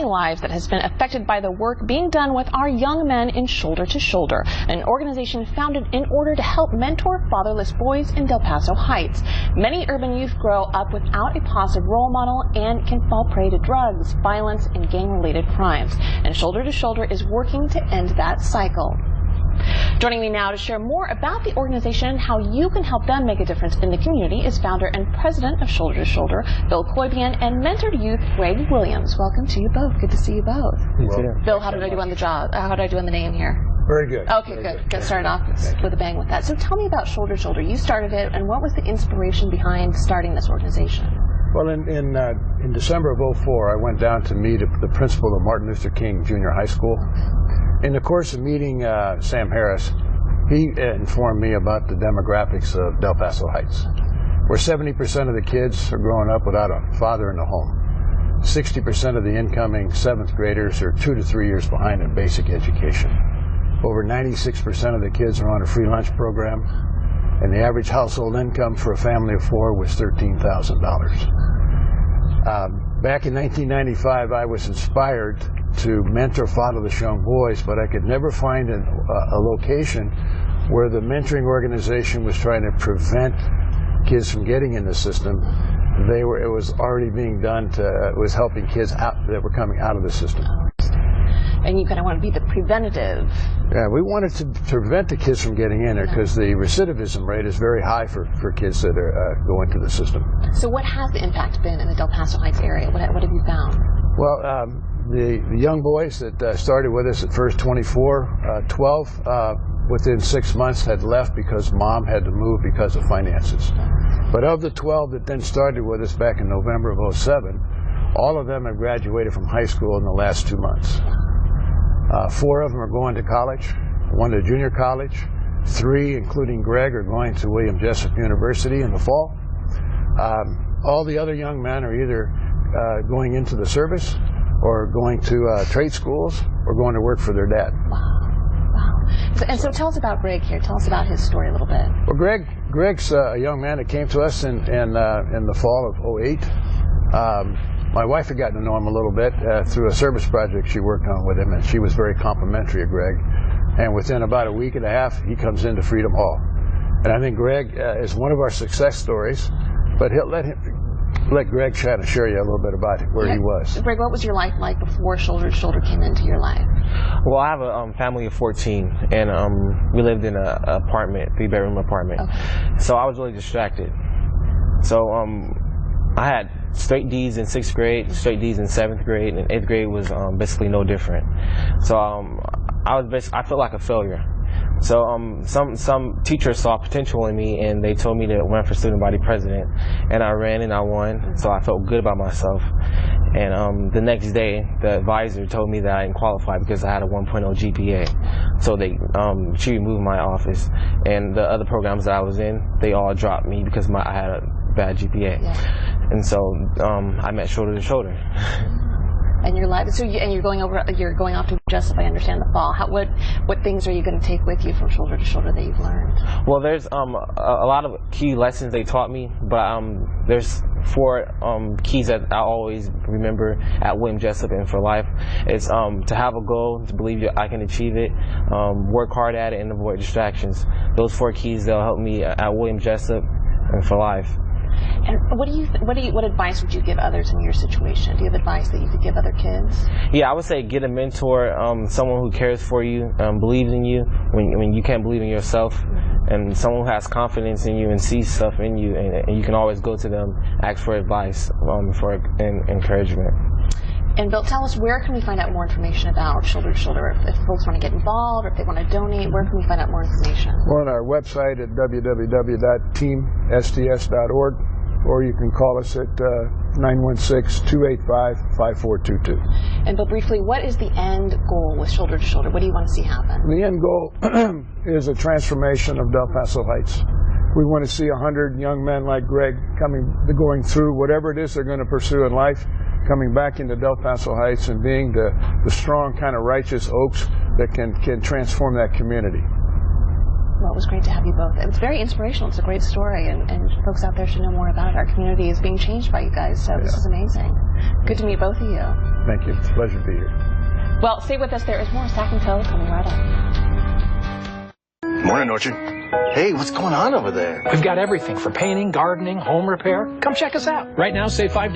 many lives that has been affected by the work being done with our young men in Shoulder to Shoulder, an organization founded in order to help mentor fatherless boys in Del Paso Heights. Many urban youth grow up without a positive role model and can fall prey to drugs, violence, and gang-related crimes. And Shoulder to Shoulder is working to end that cycle. Joining me now to share more about the organization and how you can help them make a difference in the community is founder and president of Shoulder to Shoulder, Bill Koibian, and mentor to youth, Greg Williams. Welcome to you both. Good to see you both. Bill, how did I do on the job? How did I do on the name here? Very good. Okay, good. Got started off with a bang with that. So tell me about Shoulder to Shoulder. You started it, and what was the inspiration behind starting this organization? Well, in December of '04, I went down to meet the principal of Martin Luther King Junior High School. In the course of meeting Sam Harris, he informed me about the demographics of Del Paso Heights, where 70% of the kids are growing up without a father in the home. 60% of the incoming 7th graders are 2 to 3 years behind in basic education. Over 96% of the kids are on a free lunch program, and the average household income for a family of 4 was $13,000. Back in 1995, I was inspired to mentor fatherless young boys, but I could never find a location where the mentoring organization was trying to prevent kids from getting in the system. It was already being done it was helping kids out that were coming out of the system. And you kind of want to be the preventative. Yeah, we wanted to prevent the kids from getting in there because the recidivism rate is very high for kids that go into the system. So what has the impact been in the Del Paso Heights area? What have you found? Well, the young boys that started with us at first, 24, 12, within 6 months had left because mom had to move because of finances. But of the 12 that then started with us back in November of '07, all of them have graduated from high school in the last 2 months. 4 of them are going to college, 1 to junior college, 3, including Greg, are going to William Jessup University in the fall. All the other young men are either going into the service or going to trade schools or going to work for their dad. Wow. And so tell us about Greg here. Tell us about his story a little bit. Well, Greg's a young man that came to us in the fall of '08. My wife had gotten to know him a little bit through a service project she worked on with him, and she was very complimentary of Greg. And within about a week and a half, he comes into Freedom Hall. And I think Greg is one of our success stories, but let Greg try to share you a little bit about where he was. Greg, what was your life like before Shoulder to Shoulder came into your life? Well, I have a family of 14, and we lived in an apartment, 3-bedroom apartment. Okay. So I was really distracted. So I had straight D's in 6th grade, straight D's in 7th grade, and 8th grade was basically no different. So I felt like a failure. So some teachers saw potential in me, and they told me to run for student body president, and I ran and I won. So I felt good about myself. And the next day, the advisor told me that I didn't qualify because I had a 1.0 GPA. So she removed my office, and the other programs that I was in, they all dropped me because I had a bad GPA. Yeah. And so I met Shoulder to Shoulder. And your life, you're going off to Jessup, I understand, the fall. What things are you going to take with you from Shoulder to Shoulder that you've learned? Well, there's a lot of key lessons they taught me, but there's 4 keys that I always remember at William Jessup and for life. It's to have a goal, to believe I can achieve it, work hard at it, and avoid distractions. Those 4 keys, they'll help me at William Jessup and for life. And what advice would you give others in your situation? Do you have advice that you could give other kids? Yeah, I would say get a mentor, someone who cares for you, believes in you when you can't believe in yourself, and someone who has confidence in you and sees stuff in you, and you can always go to them, ask for advice, for encouragement. And Bill, tell us, where can we find out more information about Shoulder to Shoulder? If folks want to get involved or if they want to donate, where can we find out more information? We're on our website at www.teamsts.org, or you can call us at 916-285-5422. And Bill, briefly, what is the end goal with Shoulder to Shoulder? What do you want to see happen? The end goal is a transformation of Del Paso Heights. We want to see 100 young men like Greg going through whatever it is they're going to pursue in life, coming back into Del Paso Heights and being the strong kind of righteous oaks that can transform that community. Well, it was great to have you both. It's very inspirational. It's a great story, and folks out there should know more about it. Our community is being changed by you guys, so this is amazing. Good to meet both of you. Thank you. It's a pleasure to be here. Well, stay with us. There is more Sack and Tell coming right up. Morning, Orchard. Hey, what's going on over there? We've got everything for painting, gardening, home repair. Come check us out. Right now, save $5